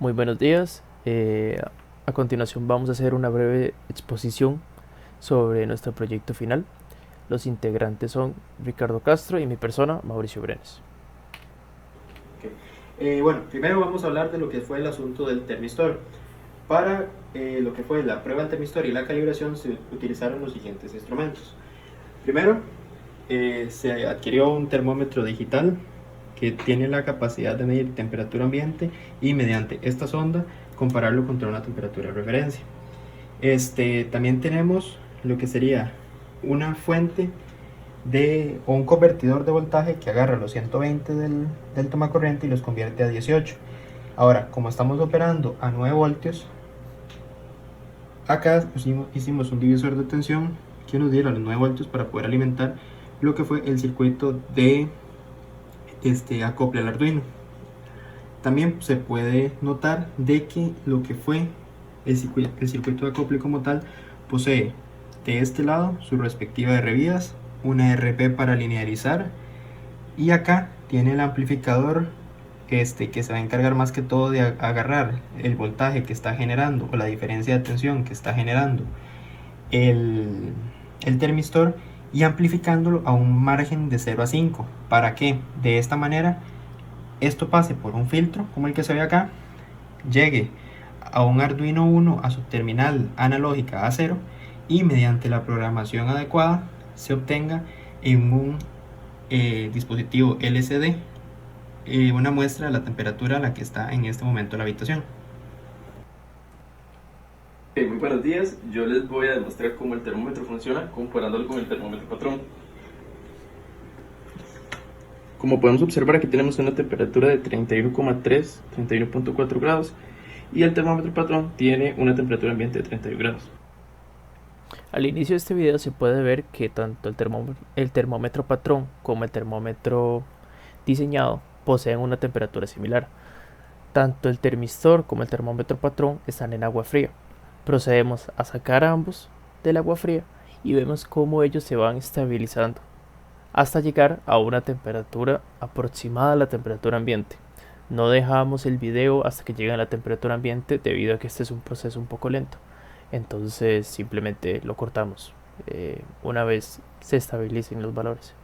Muy buenos días. A continuación vamos a hacer una breve exposición sobre nuestro proyecto final. Los integrantes son Ricardo Castro y mi persona, Mauricio Brenes. Okay. Bueno, primero vamos a hablar de lo que fue el asunto del termistor. Para lo que fue la prueba del termistor y la calibración se utilizaron los siguientes instrumentos. Primero, se adquirió un termómetro digital que tiene la capacidad de medir temperatura ambiente y mediante esta sonda compararlo contra una temperatura de referencia. También tenemos lo que sería una fuente o un convertidor de voltaje que agarra los 120 del toma corriente y los convierte a 18. Ahora, como estamos operando a 9 voltios, acá hicimos un divisor de tensión que nos diera los 9 voltios para poder alimentar lo que fue el circuito de acople al Arduino. También se puede notar de que lo que fue el circuito de acople como tal posee de este lado su respectiva R vías, una RP para linearizar, y acá tiene el amplificador que se va a encargar más que todo de agarrar el voltaje que está generando o la diferencia de tensión que está generando el, el termistor y amplificándolo a un margen de 0 a 5. ¿Para que de esta manera esto pase por un filtro como el que se ve acá, llegue a un Arduino Uno a su terminal analógica A0 y mediante la programación adecuada se obtenga en un dispositivo LCD una muestra de la temperatura a la que está en este momento la habitación. Muy buenos días, yo les voy a demostrar cómo el termómetro funciona comparándolo con el termómetro patrón. Como podemos observar, aquí tenemos una temperatura de 31,3, 31.4 grados y el termómetro patrón tiene una temperatura ambiente de 31 grados. Al inicio de este video se puede ver que tanto el termómetro patrón como el termómetro diseñado poseen una temperatura similar. Tanto el termistor como el termómetro patrón están en agua fría. Procedemos a sacar ambos del agua fría y vemos cómo ellos se van estabilizando hasta llegar a una temperatura aproximada a la temperatura ambiente. No dejamos el video hasta que llegue a la temperatura ambiente debido a que este es un proceso un poco lento. Entonces simplemente lo cortamos una vez se estabilicen los valores.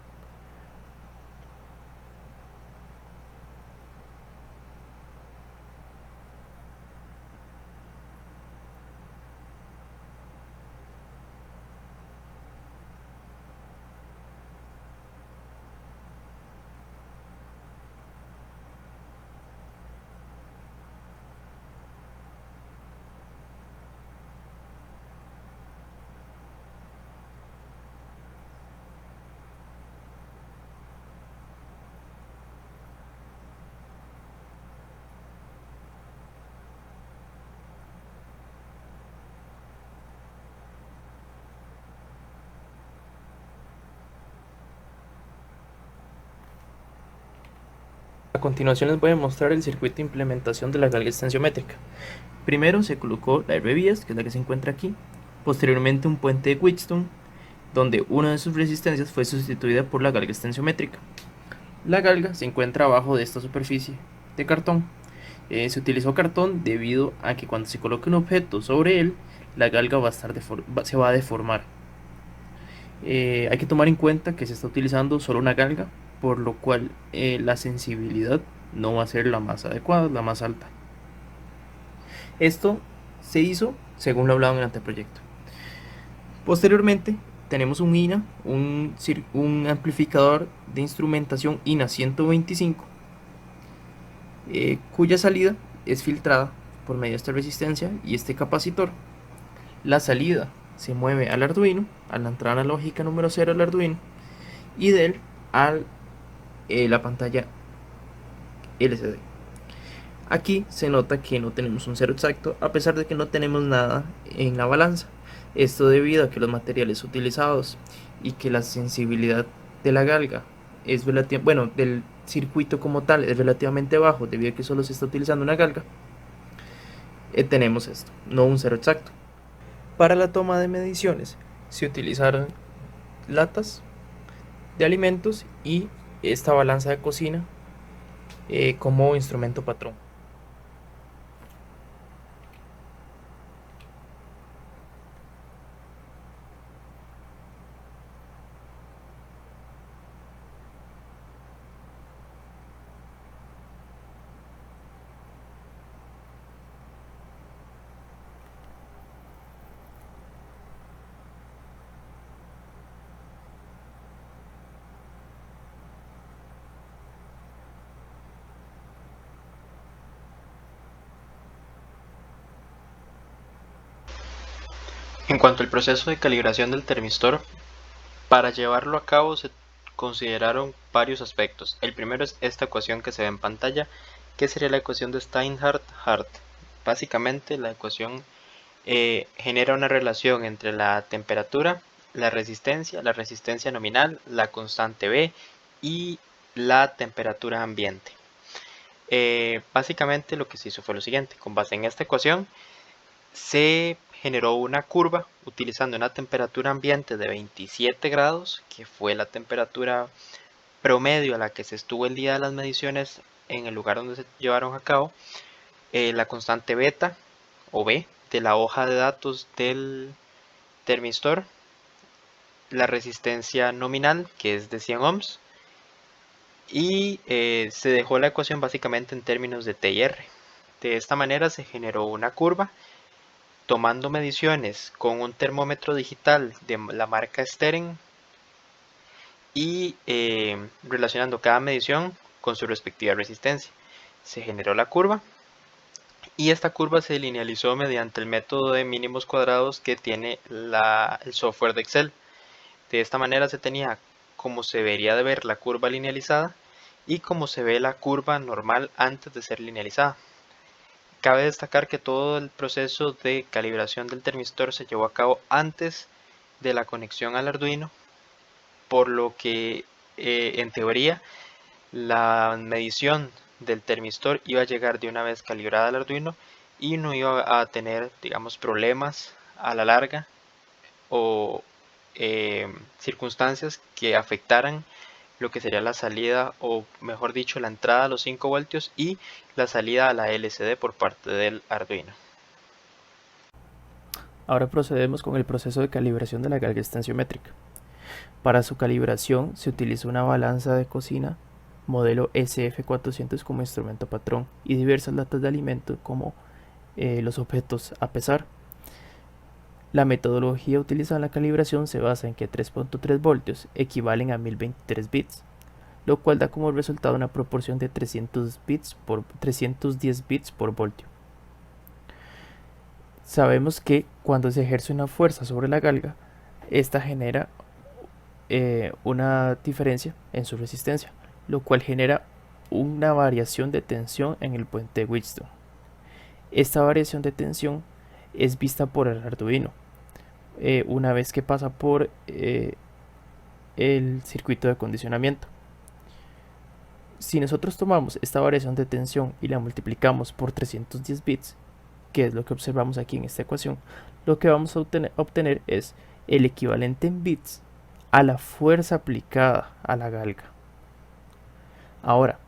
A continuación les voy a mostrar el circuito de implementación de la galga extensiométrica. Primero se colocó la RVías, que es la que se encuentra aquí. Posteriormente un puente de Wheatstone, donde una de sus resistencias fue sustituida por la galga extensiométrica. La galga se encuentra abajo de esta superficie de cartón. Se utilizó cartón debido a que cuando se coloque un objeto sobre él, la galga se va a deformar. Hay que tomar en cuenta que se está utilizando solo una galga, por lo cual la sensibilidad no va a ser la más adecuada, la más alta. Esto se hizo según lo hablado en el anteproyecto. Posteriormente tenemos un INA, un amplificador de instrumentación INA 125, cuya salida es filtrada por medio de esta resistencia y este capacitor. La salida se mueve al Arduino, a la entrada analógica número 0 del Arduino, y de él a la pantalla LCD. Aquí se nota que no tenemos un cero exacto, a pesar de que no tenemos nada en la balanza. Esto debido a que los materiales utilizados y que la sensibilidad de la galga es del circuito como tal es relativamente bajo, debido a que solo se está utilizando una galga. Tenemos esto, no un cero exacto. Para la toma de mediciones se utilizaron latas de alimentos y esta balanza de cocina como instrumento patrón. En cuanto al proceso de calibración del termistor, para llevarlo a cabo se consideraron varios aspectos. El primero es esta ecuación que se ve en pantalla, que sería la ecuación de Steinhardt-Hart. Básicamente la ecuación genera una relación entre la temperatura, la resistencia nominal, la constante B y la temperatura ambiente. Básicamente lo que se hizo fue lo siguiente: con base en esta ecuación se generó una curva utilizando una temperatura ambiente de 27 grados, que fue la temperatura promedio a la que se estuvo el día de las mediciones en el lugar donde se llevaron a cabo, la constante beta o B de la hoja de datos del termistor, la resistencia nominal, que es de 100 ohms, y se dejó la ecuación básicamente en términos de T y R. De esta manera se generó una curva tomando mediciones con un termómetro digital de la marca Steren y relacionando cada medición con su respectiva resistencia. Se generó la curva y esta curva se linealizó mediante el método de mínimos cuadrados que tiene el software de Excel. De esta manera se tenía como se debería de ver la curva linealizada y como se ve la curva normal antes de ser linealizada. Cabe destacar que todo el proceso de calibración del termistor se llevó a cabo antes de la conexión al Arduino, por lo que en teoría la medición del termistor iba a llegar de una vez calibrada al Arduino y no iba a tener, digamos, problemas a la larga o circunstancias que afectaran lo que sería la salida, o mejor dicho, la entrada a los 5 voltios y la salida a la LCD por parte del Arduino. Ahora procedemos con el proceso de calibración de la galga estenciométrica. Para su calibración se utiliza una balanza de cocina modelo SF400 como instrumento patrón y diversas latas de alimento como los objetos a pesar. La metodología utilizada en la calibración se basa en que 3.3 voltios equivalen a 1023 bits, lo cual da como resultado una proporción de 310 bits por voltio. Sabemos que cuando se ejerce una fuerza sobre la galga, esta genera una diferencia en su resistencia, lo cual genera una variación de tensión en el puente de Wheatstone. Esta variación de tensión es vista por el Arduino una vez que pasa por el circuito de acondicionamiento. Si nosotros tomamos esta variación de tensión y la multiplicamos por 310 bits, que es lo que observamos aquí en esta ecuación, lo que vamos a obtener es el equivalente en bits a la fuerza aplicada a la galga. Ahora,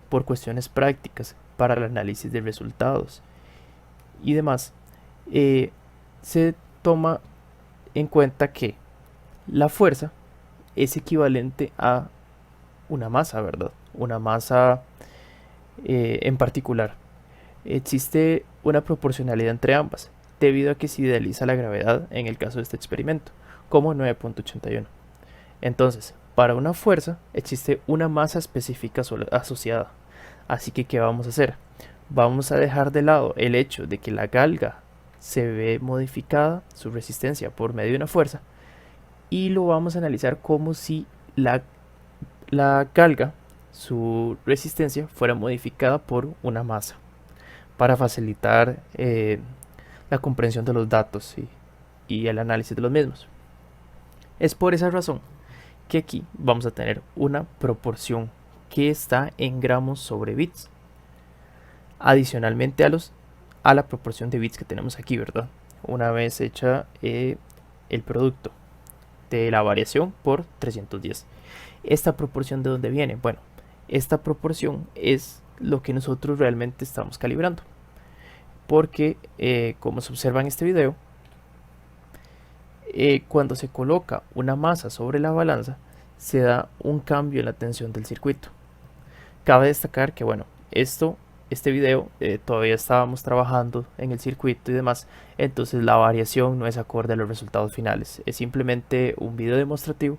por cuestiones prácticas, para el análisis de resultados y demás, se toma en cuenta que la fuerza es equivalente a una masa, ¿verdad? Una masa en particular. Existe una proporcionalidad entre ambas, debido a que se idealiza la gravedad en el caso de este experimento, como 9.81. Entonces, para una fuerza existe una masa específica asociada. Así que, ¿qué vamos a hacer? Vamos a dejar de lado el hecho de que la galga se ve modificada, su resistencia, por medio de una fuerza, y lo vamos a analizar como si la galga, su resistencia, fuera modificada por una masa, para facilitar la comprensión de los datos y el análisis de los mismos. Es por esa razón que aquí vamos a tener una proporción que está en gramos sobre bits, adicionalmente a la proporción de bits que tenemos aquí, ¿verdad? Una vez hecha el producto de la variación por 310. ¿Esta proporción de dónde viene? Bueno, esta proporción es lo que nosotros realmente estamos calibrando, porque como se observa en este video, cuando se coloca una masa sobre la balanza, se da un cambio en la tensión del circuito. Cabe destacar que, bueno, este video todavía estábamos trabajando en el circuito y demás, entonces la variación no es acorde a los resultados finales. Es simplemente un video demostrativo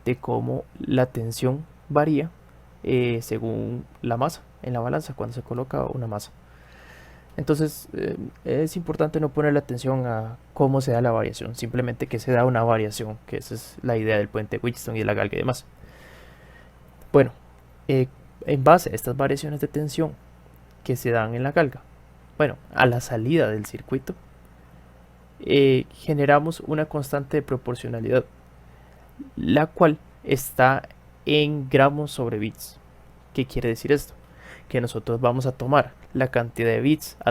de cómo la tensión varía según la masa en la balanza cuando se coloca una masa. Entonces es importante no ponerle atención a cómo se da la variación, simplemente que se da una variación, que esa es la idea del puente Wheatstone y de la galga y demás. Bueno, eh, en base a estas variaciones de tensión que se dan en la galga, bueno, a la salida del circuito, generamos una constante de proporcionalidad, la cual está en gramos sobre bits. ¿Qué quiere decir esto? Que nosotros vamos a tomar la cantidad de bits a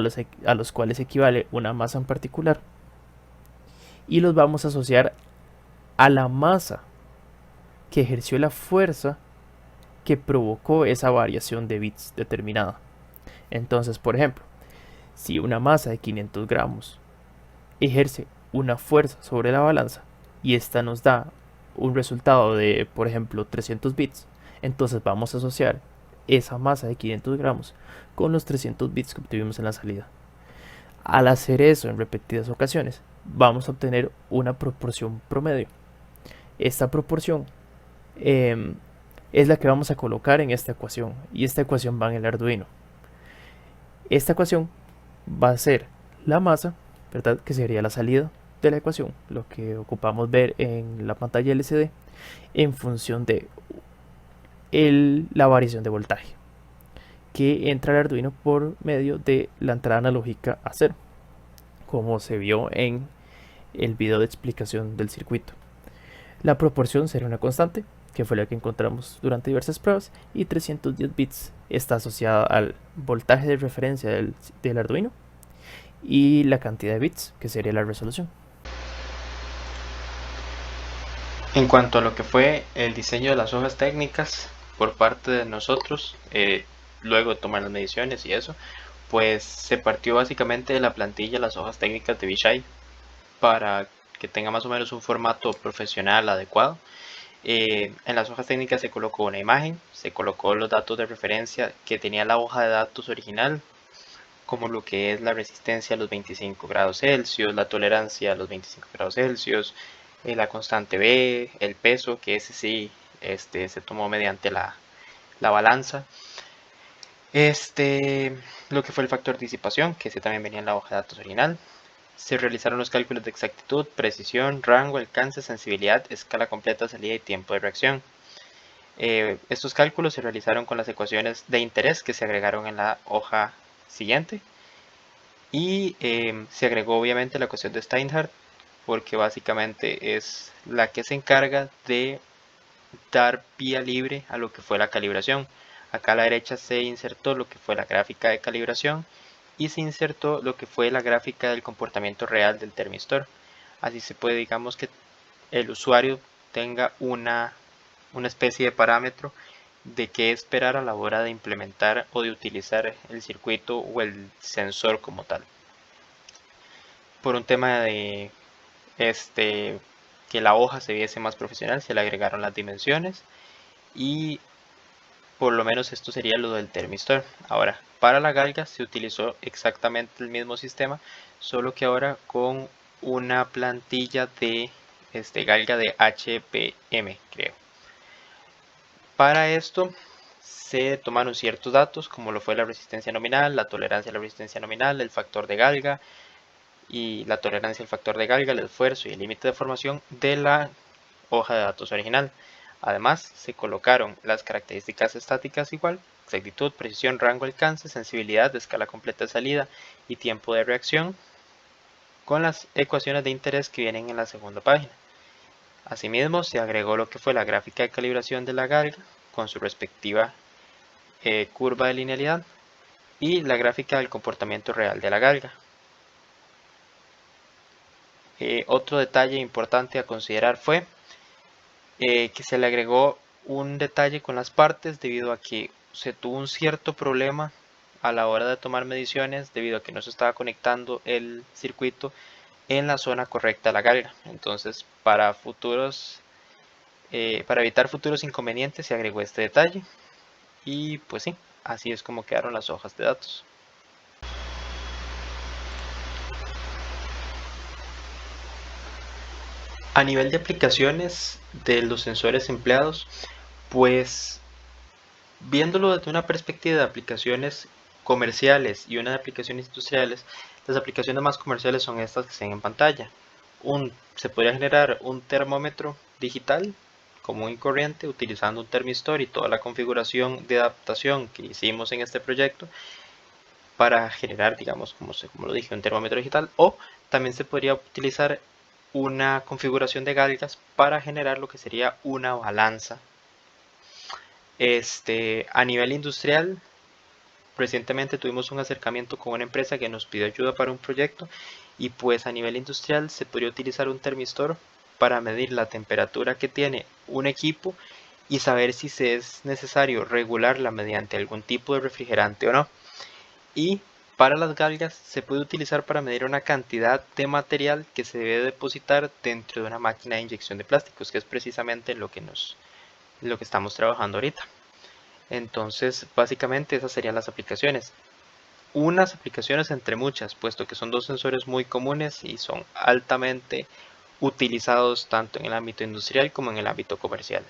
los cuales equivale una masa en particular y los vamos a asociar a la masa que ejerció la fuerza que provocó esa variación de bits determinada. Entonces, por ejemplo, si una masa de 500 gramos ejerce una fuerza sobre la balanza y esta nos da un resultado de, por ejemplo, 300 bits, entonces vamos a asociar esa masa de 500 gramos con los 300 bits que obtuvimos en la salida. Al hacer eso en repetidas ocasiones, vamos a obtener una proporción promedio. Esta proporción es la que vamos a colocar en esta ecuación, y esta ecuación va en el Arduino. Esta ecuación va a ser la masa, ¿verdad?, que sería la salida de la ecuación, lo que ocupamos ver en la pantalla LCD, en función de la variación de voltaje que entra al Arduino por medio de la entrada analógica a 0, como se vio en el video de explicación del circuito. La proporción será una constante, que fue la que encontramos durante diversas pruebas, y 310 bits está asociada al voltaje de referencia del Arduino y la cantidad de bits, que sería la resolución. En cuanto a lo que fue el diseño de las hojas técnicas por parte de nosotros, luego de tomar las mediciones y eso, pues se partió básicamente de la plantilla las hojas técnicas de Vishay para que tenga más o menos un formato profesional adecuado. En las hojas técnicas se colocó una imagen, se colocó los datos de referencia que tenía la hoja de datos original, como lo que es la resistencia a los 25 grados Celsius, la tolerancia a los 25 grados Celsius, la constante B, el peso, que ese sí se tomó mediante la balanza. Lo que fue el factor de disipación, que ese también venía en la hoja de datos original. Se realizaron los cálculos de exactitud, precisión, rango, alcance, sensibilidad, escala completa, salida y tiempo de reacción. Estos cálculos se realizaron con las ecuaciones de interés que se agregaron en la hoja siguiente. Y se agregó obviamente la ecuación de Steinhardt, porque básicamente es la que se encarga de dar vía libre a lo que fue la calibración. Acá a la derecha se insertó lo que fue la gráfica de calibración y se insertó lo que fue la gráfica del comportamiento real del termistor. Así se puede, digamos, que el usuario tenga una especie de parámetro de qué esperar a la hora de implementar o de utilizar el circuito o el sensor como tal. Por un tema de que la hoja se viese más profesional, se le agregaron las dimensiones y por lo menos esto sería lo del termistor. Ahora, para la galga se utilizó exactamente el mismo sistema, solo que ahora con una plantilla de galga de HPM, creo. Para esto se tomaron ciertos datos, como lo fue la resistencia nominal, la tolerancia a la resistencia nominal, el factor de galga y la tolerancia al factor de galga, el esfuerzo y el límite de formación de la hoja de datos original. Además, se colocaron las características estáticas igual, exactitud, precisión, rango, alcance, sensibilidad, escala completa de salida y tiempo de reacción, con las ecuaciones de interés que vienen en la segunda página. Asimismo, se agregó lo que fue la gráfica de calibración de la galga con su respectiva curva de linealidad y la gráfica del comportamiento real de la galga. Otro detalle importante a considerar fue que se le agregó un detalle con las partes debido a que se tuvo un cierto problema a la hora de tomar mediciones debido a que no se estaba conectando el circuito en la zona correcta de la galga. Entonces, para evitar futuros inconvenientes se agregó este detalle y pues sí, así es como quedaron las hojas de datos. A nivel de aplicaciones de los sensores empleados, pues viéndolo desde una perspectiva de aplicaciones comerciales y una de aplicaciones industriales, las aplicaciones más comerciales son estas que se ven en pantalla. Se podría generar un termómetro digital común y corriente utilizando un termistor y toda la configuración de adaptación que hicimos en este proyecto para generar, digamos, como lo dije, un termómetro digital, o también se podría utilizar una configuración de galgas para generar lo que sería una balanza. A nivel industrial, recientemente tuvimos un acercamiento con una empresa que nos pidió ayuda para un proyecto y pues a nivel industrial se podría utilizar un termistor para medir la temperatura que tiene un equipo y saber si es necesario regularla mediante algún tipo de refrigerante o no. Y para las galgas se puede utilizar para medir una cantidad de material que se debe depositar dentro de una máquina de inyección de plásticos, que es precisamente lo que estamos trabajando ahorita. Entonces, básicamente esas serían las aplicaciones. Unas aplicaciones entre muchas, puesto que son dos sensores muy comunes y son altamente utilizados tanto en el ámbito industrial como en el ámbito comercial.